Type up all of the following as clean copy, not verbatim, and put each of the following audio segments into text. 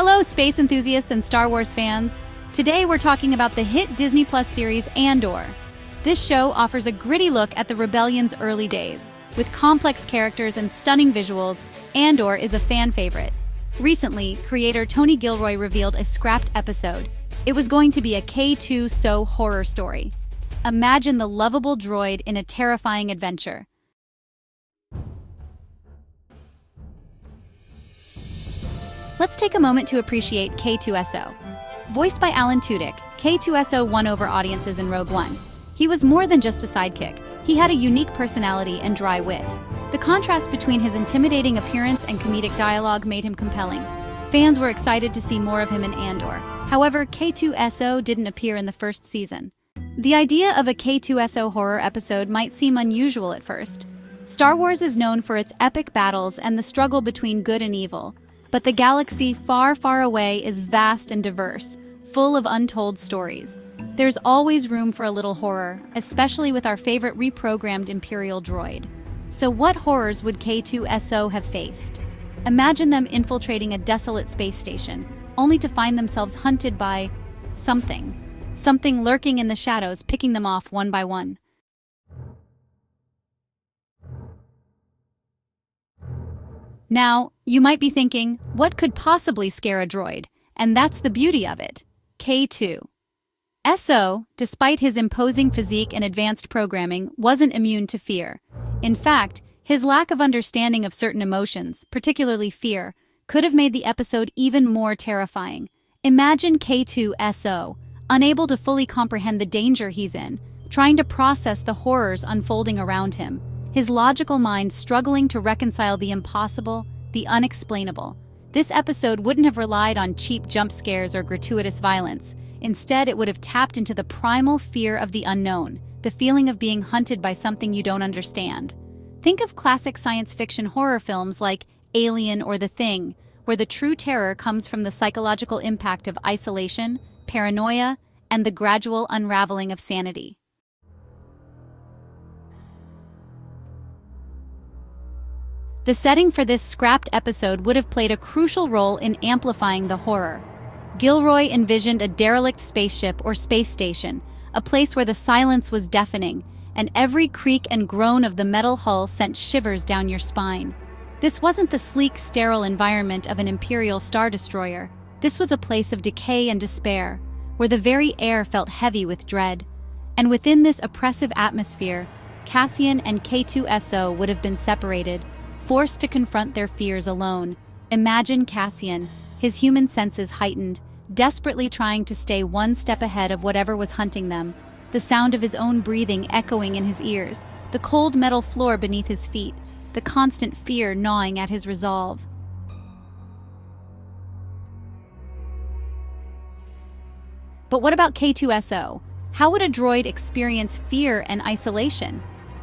Hello, space enthusiasts and Star Wars fans. Today we're talking about the hit Disney Plus series Andor. This show offers a gritty look at the rebellion's early days. With complex characters and stunning visuals, Andor is a fan favorite. Recently, creator Tony Gilroy revealed a scrapped episode. It was going to be a K-2SO horror story. Imagine the lovable droid in a terrifying adventure. Let's take a moment to appreciate K-2SO. Voiced by Alan Tudyk, K-2SO won over audiences in Rogue One. He was more than just a sidekick. He had a unique personality and dry wit. The contrast between his intimidating appearance and comedic dialogue made him compelling. Fans were excited to see more of him in Andor. However, K-2SO didn't appear in the first season. The idea of a K-2SO horror episode might seem unusual at first. Star Wars is known for its epic battles and the struggle between good and evil. But the galaxy far, far away is vast and diverse, full of untold stories. There's always room for a little horror, especially with our favorite reprogrammed Imperial droid. So what horrors would K-2SO have faced? Imagine them infiltrating a desolate space station, only to find themselves hunted by something. Something lurking in the shadows, picking them off one by one. Now, you might be thinking, what could possibly scare a droid? And that's the beauty of it. K-2SO, despite his imposing physique and advanced programming, wasn't immune to fear. In fact, his lack of understanding of certain emotions, particularly fear, could have made the episode even more terrifying. Imagine K-2SO, unable to fully comprehend the danger he's in, trying to process the horrors unfolding around him. His logical mind struggling to reconcile the impossible, the unexplainable. This episode wouldn't have relied on cheap jump scares or gratuitous violence. Instead, it would have tapped into the primal fear of the unknown, the feeling of being hunted by something you don't understand. Think of classic science fiction horror films like Alien or The Thing, where the true terror comes from the psychological impact of isolation, paranoia, and the gradual unraveling of sanity. The setting for this scrapped episode would have played a crucial role in amplifying the horror. Gilroy envisioned a derelict spaceship or space station, a place where the silence was deafening, and every creak and groan of the metal hull sent shivers down your spine. This wasn't the sleek, sterile environment of an Imperial Star Destroyer. This was a place of decay and despair, where the very air felt heavy with dread. And within this oppressive atmosphere, Cassian and K-2SO would have been separated, forced to confront their fears alone. Imagine Cassian, his human senses heightened, desperately trying to stay one step ahead of whatever was hunting them, the sound of his own breathing echoing in his ears, the cold metal floor beneath his feet, the constant fear gnawing at his resolve. But what about K-2SO? How would a droid experience fear and isolation?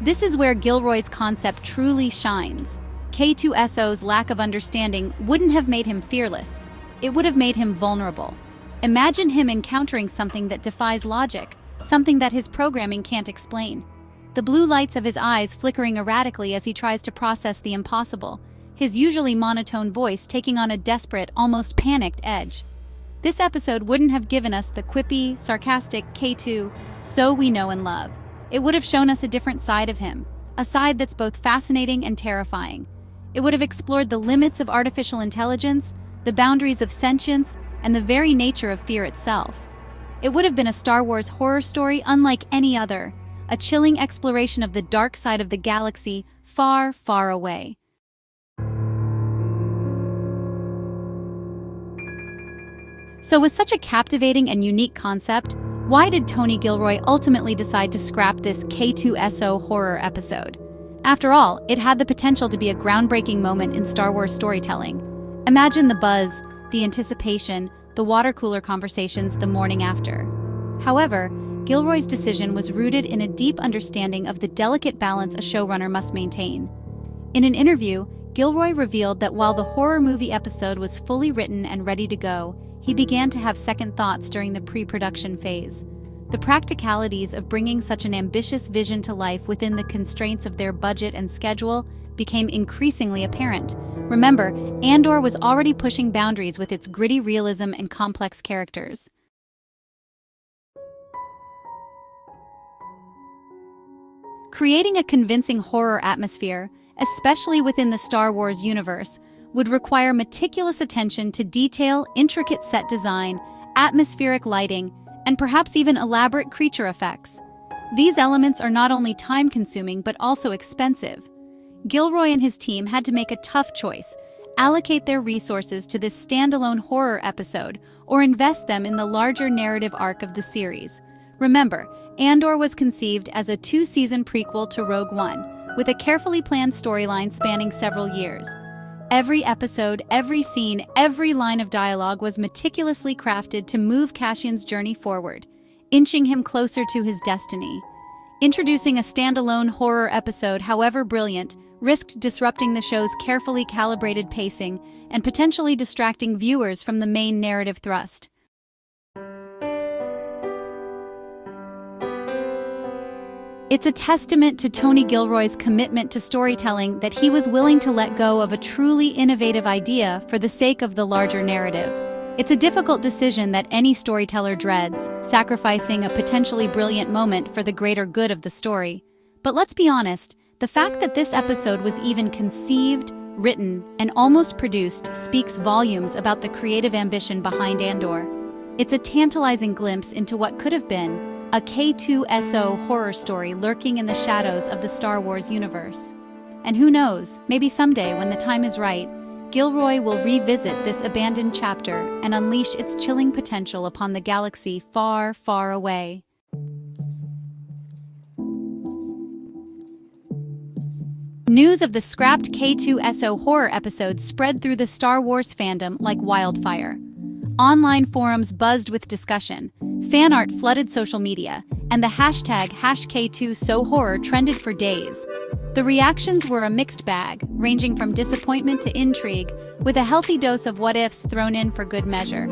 This is where Gilroy's concept truly shines. K-2SO's lack of understanding wouldn't have made him fearless. It would have made him vulnerable. Imagine him encountering something that defies logic, something that his programming can't explain. The blue lights of his eyes flickering erratically as he tries to process the impossible, his usually monotone voice taking on a desperate, almost panicked edge. This episode wouldn't have given us the quippy, sarcastic K-2SO we know and love. It would have shown us a different side of him, a side that's both fascinating and terrifying. It would have explored the limits of artificial intelligence, the boundaries of sentience, and the very nature of fear itself. It would have been a Star Wars horror story unlike any other, a chilling exploration of the dark side of the galaxy far, far away. So with such a captivating and unique concept, why did Tony Gilroy ultimately decide to scrap this K-2SO horror episode? After all, it had the potential to be a groundbreaking moment in Star Wars storytelling. Imagine the buzz, the anticipation, the water cooler conversations the morning after. However, Gilroy's decision was rooted in a deep understanding of the delicate balance a showrunner must maintain. In an interview, Gilroy revealed that while the horror movie episode was fully written and ready to go, he began to have second thoughts during the pre-production phase. The practicalities of bringing such an ambitious vision to life within the constraints of their budget and schedule became increasingly apparent. Remember, Andor was already pushing boundaries with its gritty realism and complex characters. Creating a convincing horror atmosphere, especially within the Star Wars universe, would require meticulous attention to detail, intricate set design, atmospheric lighting, and perhaps even elaborate creature effects. These elements are not only time-consuming but also expensive. Gilroy and his team had to make a tough choice: allocate their resources to this standalone horror episode or invest them in the larger narrative arc of the series. Remember, Andor was conceived as a two-season prequel to Rogue One, with a carefully planned storyline spanning several years. Every episode, every scene, every line of dialogue was meticulously crafted to move Cassian's journey forward, inching him closer to his destiny. Introducing a standalone horror episode, however brilliant, risked disrupting the show's carefully calibrated pacing and potentially distracting viewers from the main narrative thrust. It's a testament to Tony Gilroy's commitment to storytelling that he was willing to let go of a truly innovative idea for the sake of the larger narrative. It's a difficult decision that any storyteller dreads, sacrificing a potentially brilliant moment for the greater good of the story. But let's be honest, the fact that this episode was even conceived, written, and almost produced speaks volumes about the creative ambition behind Andor. It's a tantalizing glimpse into what could have been a K-2SO horror story lurking in the shadows of the Star Wars universe. And who knows, maybe someday when the time is right, Gilroy will revisit this abandoned chapter and unleash its chilling potential upon the galaxy far, far away. News of the scrapped K-2SO horror episode spread through the Star Wars fandom like wildfire. Online forums buzzed with discussion, fan art flooded social media, and the hashtag #K2SO horror trended for days. The reactions were a mixed bag, ranging from disappointment to intrigue, with a healthy dose of what-ifs thrown in for good measure.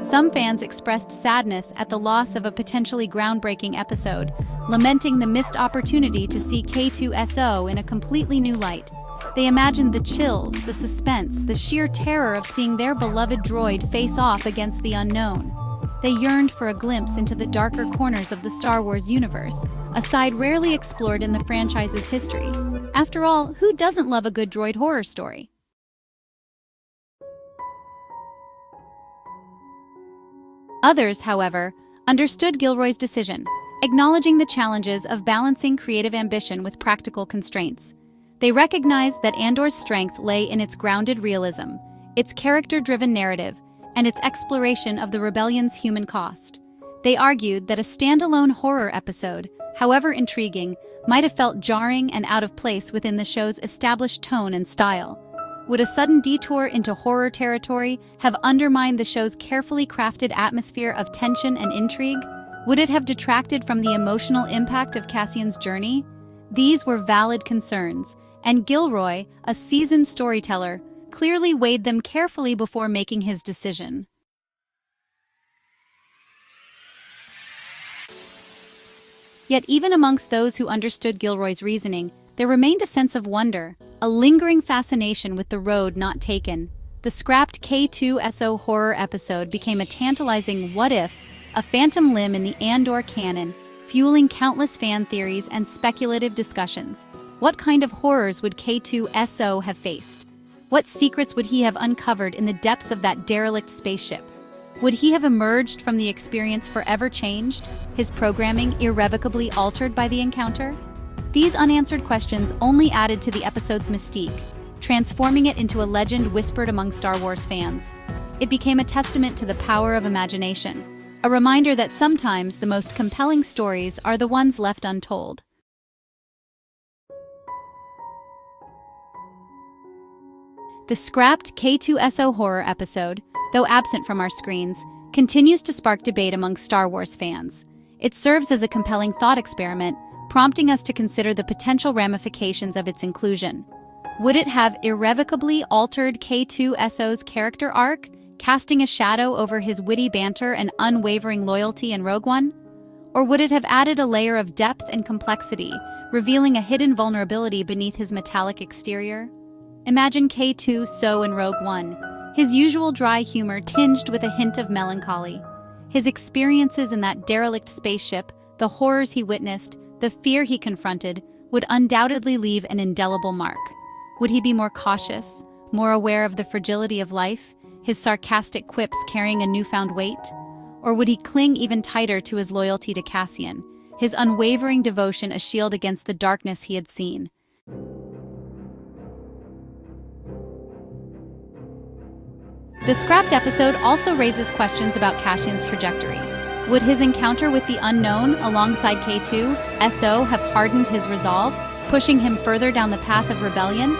Some fans expressed sadness at the loss of a potentially groundbreaking episode, lamenting the missed opportunity to see K-2SO in a completely new light. They imagined the chills, the suspense, the sheer terror of seeing their beloved droid face off against the unknown. They yearned for a glimpse into the darker corners of the Star Wars universe, a side rarely explored in the franchise's history. After all, who doesn't love a good droid horror story? Others, however, understood Gilroy's decision, acknowledging the challenges of balancing creative ambition with practical constraints. They recognized that Andor's strength lay in its grounded realism, its character-driven narrative, and its exploration of the rebellion's human cost. They argued that a standalone horror episode, however intriguing, might have felt jarring and out of place within the show's established tone and style. Would a sudden detour into horror territory have undermined the show's carefully crafted atmosphere of tension and intrigue? Would it have detracted from the emotional impact of Cassian's journey? These were valid concerns, and Gilroy, a seasoned storyteller, clearly weighed them carefully before making his decision. Yet even amongst those who understood Gilroy's reasoning, there remained a sense of wonder, a lingering fascination with the road not taken. The scrapped K-2SO horror episode became a tantalizing what-if, a phantom limb in the Andor canon, fueling countless fan theories and speculative discussions. What kind of horrors would K-2SO have faced? What secrets would he have uncovered in the depths of that derelict spaceship? Would he have emerged from the experience forever changed, his programming irrevocably altered by the encounter? These unanswered questions only added to the episode's mystique, transforming it into a legend whispered among Star Wars fans. It became a testament to the power of imagination, a reminder that sometimes the most compelling stories are the ones left untold. The scrapped K-2SO horror episode, though absent from our screens, continues to spark debate among Star Wars fans. It serves as a compelling thought experiment, prompting us to consider the potential ramifications of its inclusion. Would it have irrevocably altered K-2SO's character arc, casting a shadow over his witty banter and unwavering loyalty in Rogue One? Or would it have added a layer of depth and complexity, revealing a hidden vulnerability beneath his metallic exterior? Imagine K-2SO in Rogue One, his usual dry humor tinged with a hint of melancholy. His experiences in that derelict spaceship, the horrors he witnessed, the fear he confronted, would undoubtedly leave an indelible mark. Would he be more cautious, more aware of the fragility of life, his sarcastic quips carrying a newfound weight? Or would he cling even tighter to his loyalty to Cassian, his unwavering devotion a shield against the darkness he had seen? The scrapped episode also raises questions about Cassian's trajectory. Would his encounter with the unknown alongside K-2SO have hardened his resolve, pushing him further down the path of rebellion?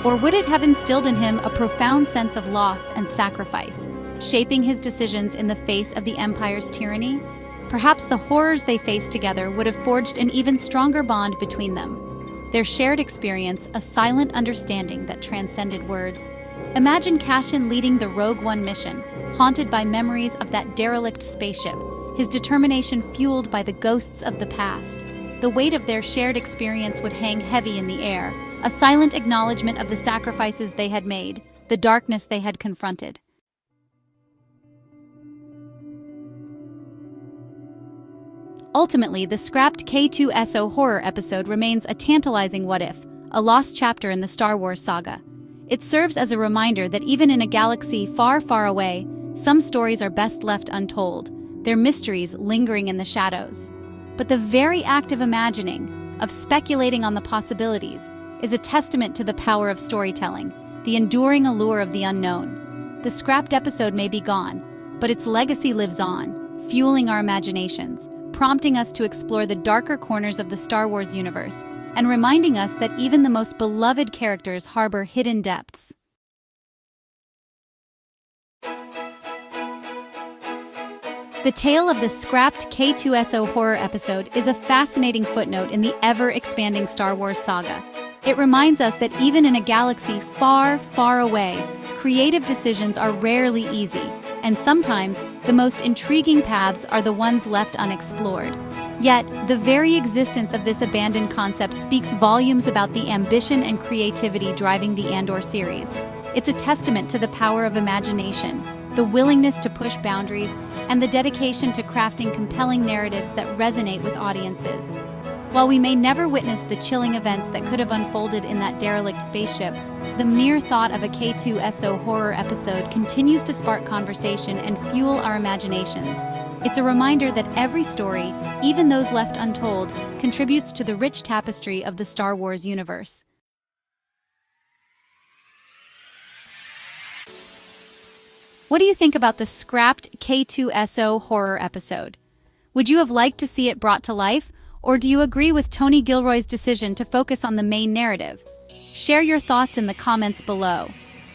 Or would it have instilled in him a profound sense of loss and sacrifice, shaping his decisions in the face of the Empire's tyranny? Perhaps the horrors they faced together would have forged an even stronger bond between them. Their shared experience, a silent understanding that transcended words. Imagine Cassian leading the Rogue One mission, haunted by memories of that derelict spaceship, his determination fueled by the ghosts of the past. The weight of their shared experience would hang heavy in the air, a silent acknowledgement of the sacrifices they had made, the darkness they had confronted. Ultimately, the scrapped K-2SO horror episode remains a tantalizing what-if, a lost chapter in the Star Wars saga. It serves as a reminder that even in a galaxy far, far away, some stories are best left untold, their mysteries lingering in the shadows. But the very act of imagining, of speculating on the possibilities, is a testament to the power of storytelling, the enduring allure of the unknown. The scrapped episode may be gone, but its legacy lives on, fueling our imaginations, prompting us to explore the darker corners of the Star Wars universe, and reminding us that even the most beloved characters harbor hidden depths. The tale of the scrapped K-2SO horror episode is a fascinating footnote in the ever-expanding Star Wars saga. It reminds us that even in a galaxy far, far away, creative decisions are rarely easy, and sometimes the most intriguing paths are the ones left unexplored. Yet, the very existence of this abandoned concept speaks volumes about the ambition and creativity driving the Andor series. It's a testament to the power of imagination, the willingness to push boundaries, and the dedication to crafting compelling narratives that resonate with audiences. While we may never witness the chilling events that could have unfolded in that derelict spaceship, the mere thought of a K-2SO horror episode continues to spark conversation and fuel our imaginations. It's a reminder that every story, even those left untold, contributes to the rich tapestry of the Star Wars universe. What do you think about the scrapped K-2SO horror episode? Would you have liked to see it brought to life, or do you agree with Tony Gilroy's decision to focus on the main narrative? Share your thoughts in the comments below.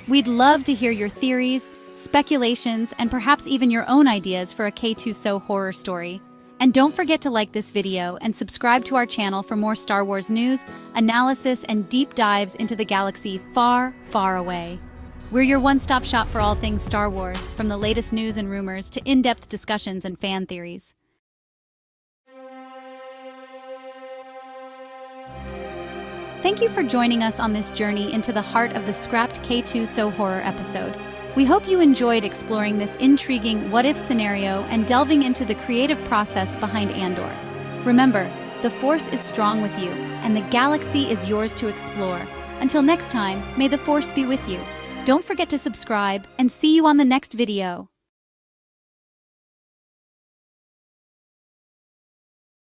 We'd love to hear your theories, speculations, and perhaps even your own ideas for a K-2SO horror story. And don't forget to like this video and subscribe to our channel for more Star Wars news, analysis, and deep dives into the galaxy far, far away. We're your one-stop shop for all things Star Wars, from the latest news and rumors to in-depth discussions and fan theories. Thank you for joining us on this journey into the heart of the scrapped K-2SO horror episode. We hope you enjoyed exploring this intriguing what-if scenario and delving into the creative process behind Andor. Remember, the Force is strong with you, and the galaxy is yours to explore. Until next time, may the Force be with you. Don't forget to subscribe, and see you on the next video.